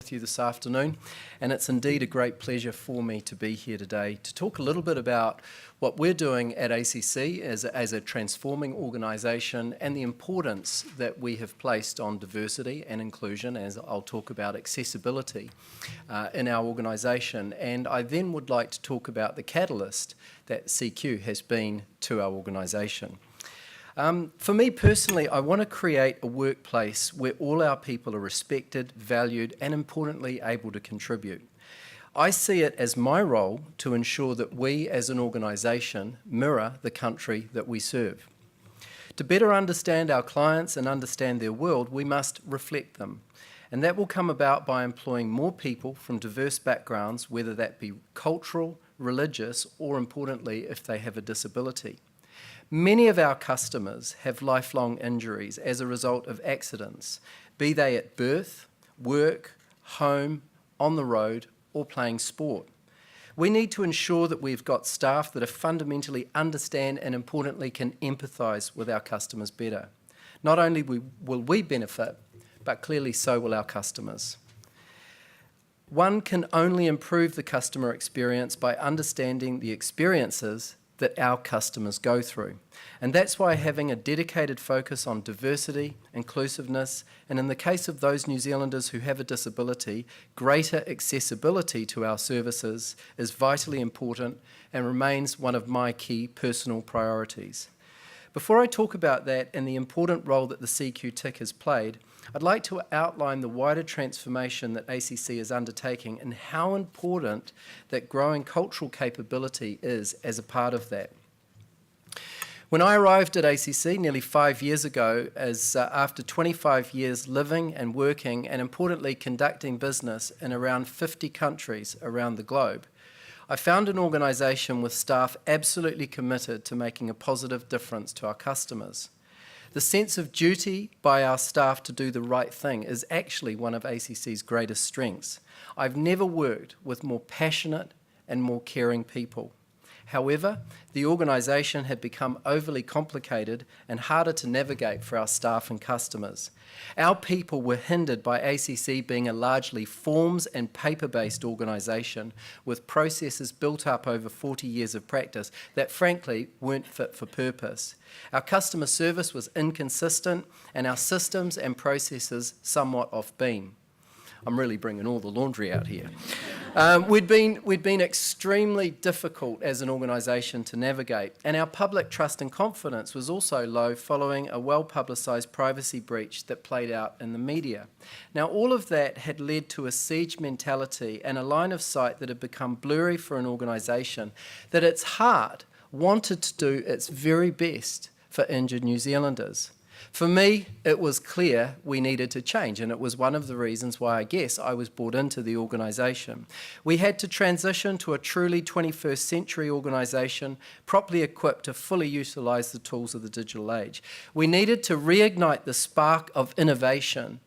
with you this afternoon, and it's indeed a great pleasure for me to be here today to talk a little bit about what we're doing at ACC as a transforming organisation and the importance that we have placed on diversity and inclusion, as I'll talk about accessibility in our organisation. And I then would like to talk about the catalyst that CQ has been to our organisation. For me personally, I want to create a workplace where all our people are respected, valued, and importantly, able to contribute. I see it as my role to ensure that we as an organisation mirror the country that we serve. To better understand our clients and understand their world, we must reflect them. And that will come about by employing more people from diverse backgrounds, whether that be cultural, religious, or importantly, if they have a disability. Many of our customers have lifelong injuries as a result of accidents, be they at birth, work, home, on the road, or playing sport. We need to ensure that we've got staff that fundamentally understand and importantly can empathise with our customers better. Not only will we benefit, but clearly so will our customers. One can only improve the customer experience by understanding the experiences that our customers go through. And that's why having a dedicated focus on diversity, inclusiveness, and in the case of those New Zealanders who have a disability, greater accessibility to our services is vitally important and remains one of my key personal priorities. Before I talk about that and the important role that the CQ TIC has played, I'd like to outline the wider transformation that ACC is undertaking and how important that growing cultural capability is as a part of that. When I arrived at ACC nearly 5 years ago, after 25 years living and working and importantly conducting business in around 50 countries around the globe, I found an organisation with staff absolutely committed to making a positive difference to our customers. The sense of duty by our staff to do the right thing is actually one of ACC's greatest strengths. I've never worked with more passionate and more caring people. However, the organisation had become overly complicated and harder to navigate for our staff and customers. Our people were hindered by ACC being a largely forms and paper-based organisation with processes built up over 40 years of practice that frankly weren't fit for purpose. Our customer service was inconsistent and our systems and processes somewhat off beam. I'm really bringing all the laundry out here. We'd been extremely difficult as an organisation to navigate, and our public trust and confidence was also low following a well-publicised privacy breach that played out in the media. Now, all of that had led to a siege mentality and a line of sight that had become blurry for an organisation that at its heart wanted to do its very best for injured New Zealanders. For me, it was clear we needed to change, and it was one of the reasons why I guess I was brought into the organisation. We had to transition to a truly 21st century organisation, properly equipped to fully utilise the tools of the digital age. We needed to reignite the spark of innovation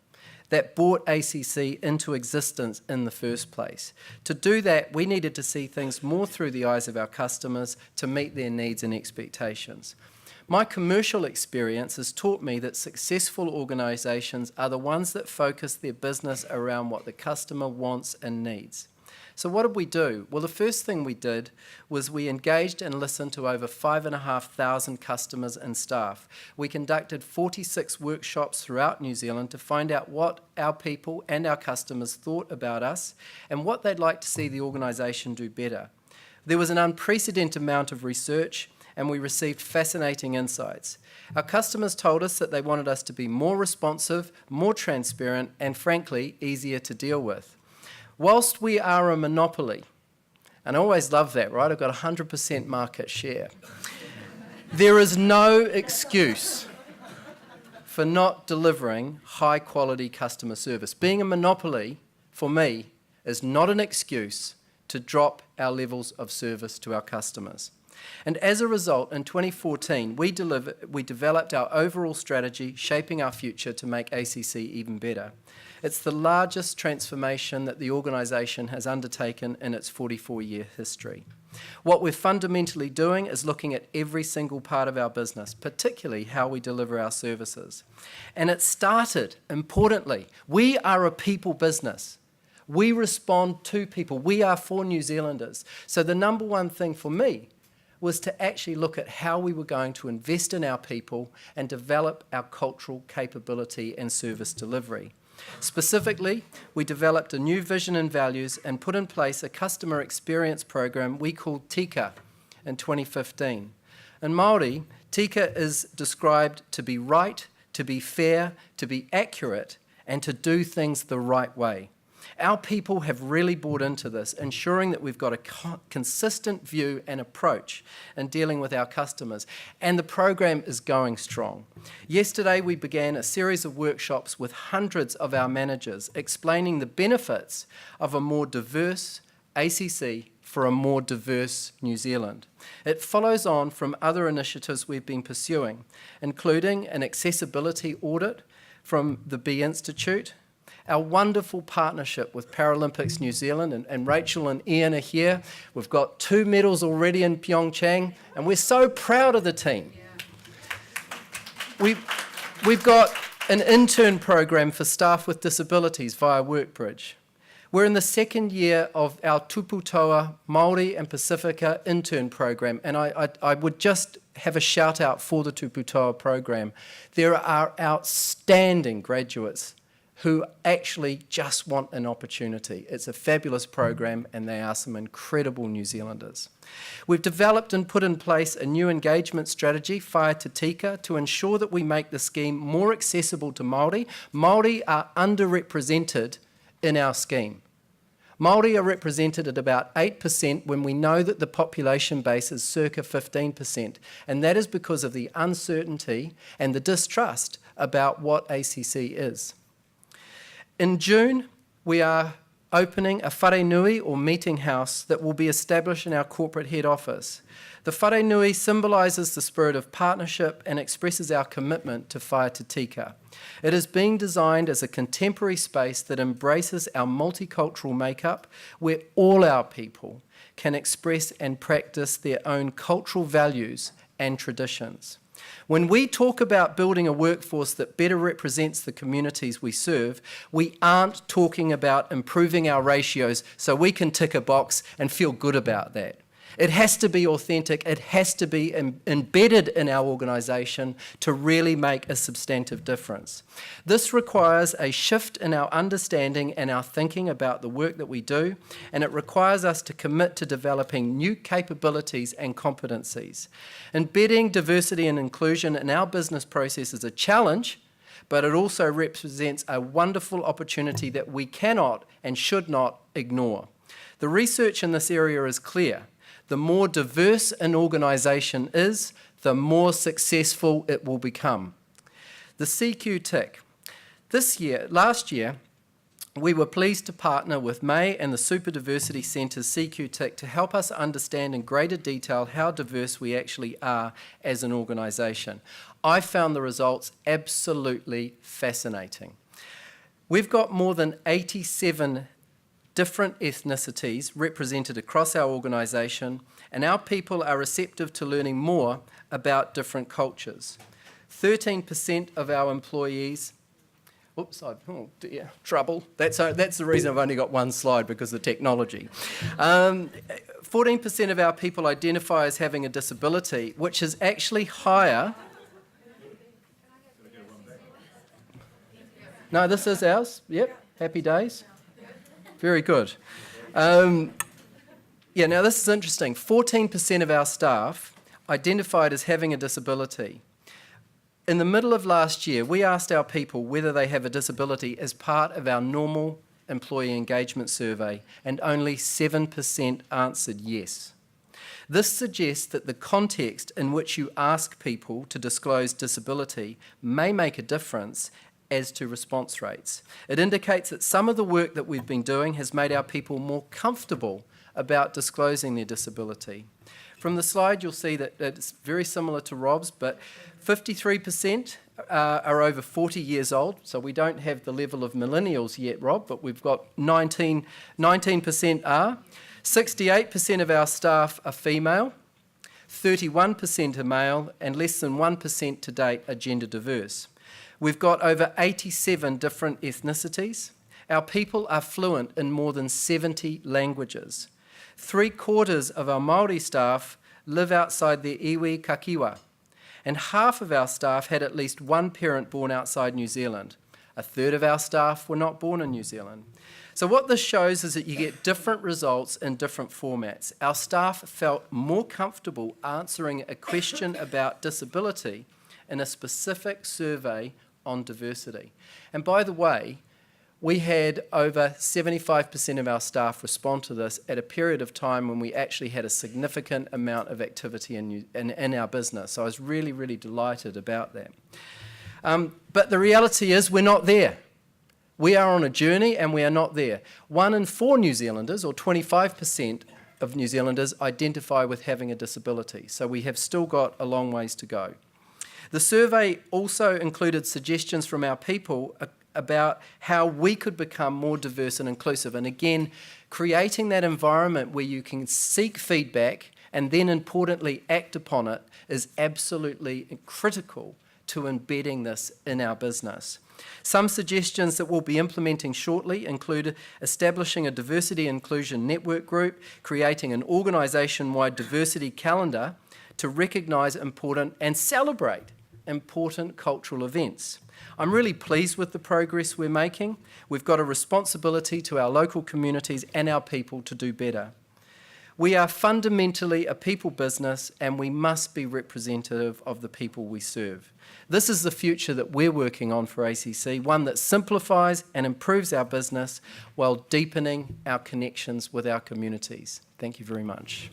that brought ACC into existence in the first place. To do that, we needed to see things more through the eyes of our customers to meet their needs and expectations. My commercial experience has taught me that successful organisations are the ones that focus their business around what the customer wants and needs. So what did we do? Well, the first thing we did was we engaged and listened to over 5,500 customers and staff. We conducted 46 workshops throughout New Zealand to find out what our people and our customers thought about us and what they'd like to see the organisation do better. There was an unprecedented amount of research and we received fascinating insights. Our customers told us that they wanted us to be more responsive, more transparent, and frankly, easier to deal with. Whilst we are a monopoly, and I always love that, right? I've got 100% market share. There is no excuse for not delivering high-quality customer service. Being a monopoly, for me, is not an excuse to drop our levels of service to our customers. And as a result, in 2014, we developed our overall strategy, shaping our future to make ACC even better. It's the largest transformation that the organisation has undertaken in its 44-year history. What we're fundamentally doing is looking at every single part of our business, particularly how we deliver our services. And it started, importantly, we are a people business. We respond to people. We are for New Zealanders. So the number one thing for me was to actually look at how we were going to invest in our people and develop our cultural capability and service delivery. Specifically, we developed a new vision and values and put in place a customer experience program we called Tika in 2015. In Māori, Tika is described to be right, to be fair, to be accurate, and to do things the right way. Our people have really bought into this, ensuring that we've got a consistent view and approach in dealing with our customers, and the program is going strong. Yesterday, we began a series of workshops with hundreds of our managers explaining the benefits of a more diverse ACC for a more diverse New Zealand. It follows on from other initiatives we've been pursuing, including an accessibility audit from the B Institute, our wonderful partnership with Paralympics New Zealand, and Rachel and Ian are here. We've got 2 medals already in Pyeongchang, and we're so proud of the team. We've got an intern program for staff with disabilities via Workbridge. We're in the second year of our Tuputoa Māori and Pacifica intern program, and I would just have a shout out for the Tuputoa program. There are outstanding graduates who actually just want an opportunity. It's a fabulous program, and they are some incredible New Zealanders. We've developed and put in place a new engagement strategy, Whae Te Tika, to ensure that we make the scheme more accessible to Māori. Māori are underrepresented in our scheme. Māori are represented at about 8% when we know that the population base is circa 15%, and that is because of the uncertainty and the distrust about what ACC is. In June, we are opening a whare nui or meeting house that will be established in our corporate head office. The whare nui symbolises the spirit of partnership and expresses our commitment to Whae Te Tika. It is being designed as a contemporary space that embraces our multicultural makeup, where all our people can express and practice their own cultural values and traditions. When we talk about building a workforce that better represents the communities we serve, we aren't talking about improving our ratios so we can tick a box and feel good about that. It has to be authentic, it has to be embedded in our organisation to really make a substantive difference. This requires a shift in our understanding and our thinking about the work that we do, and it requires us to commit to developing new capabilities and competencies. Embedding diversity and inclusion in our business process is a challenge, but it also represents a wonderful opportunity that we cannot and should not ignore. The research in this area is clear. The more diverse an organisation is, the more successful it will become. The CQ tick. Last year, we were pleased to partner with May and the Super Diversity Centre's CQ tick to help us understand in greater detail how diverse we actually are as an organisation. I found the results absolutely fascinating. We've got more than 87 different ethnicities represented across our organisation, and our people are receptive to learning more about different cultures. 13% of our employees, trouble. That's the reason I've only got one slide, because of the technology. 14% of our people identify as having a disability, which is actually higher. No, this is ours. Yep, happy days. Very good. Now this is interesting. 14% of our staff identified as having a disability. In the middle of last year, we asked our people whether they have a disability as part of our normal employee engagement survey, and only 7% answered yes. This suggests that the context in which you ask people to disclose disability may make a difference as to response rates. It indicates that some of the work that we've been doing has made our people more comfortable about disclosing their disability. From the slide, you'll see that it's very similar to Rob's, but 53% are over 40 years old, so we don't have the level of millennials yet, Rob, but we've got 19% are. 68% of our staff are female, 31% are male, and less than 1% to date are gender diverse. We've got over 87 different ethnicities, Our people are fluent in more than 70 languages. 3/4 of our Māori staff live outside their iwi kakiwa, and half of our staff had at least one parent born outside New Zealand. 1/3 of our staff were not born in New Zealand. So what this shows is that you get different results in different formats. Our staff felt more comfortable answering a question about disability in a specific survey on diversity. And by the way, we had over 75% of our staff respond to this at a period of time when we actually had a significant amount of activity in our business. So I was really, really delighted about that. But the reality is we're not there. We are on a journey and we are not there. 1 in 4 New Zealanders, or 25% of New Zealanders, identify with having a disability. So we have still got a long ways to go. The survey also included suggestions from our people about how we could become more diverse and inclusive. And again, creating that environment where you can seek feedback and then importantly act upon it is absolutely critical to embedding this in our business. Some suggestions that we'll be implementing shortly include establishing a diversity inclusion network group, creating an organisation-wide diversity calendar to recognise important and celebrate important cultural events. I'm really pleased with the progress we're making. We've got a responsibility to our local communities and our people to do better. We are fundamentally a people business and we must be representative of the people we serve. This is the future that we're working on for ACC, one that simplifies and improves our business while deepening our connections with our communities. Thank you very much.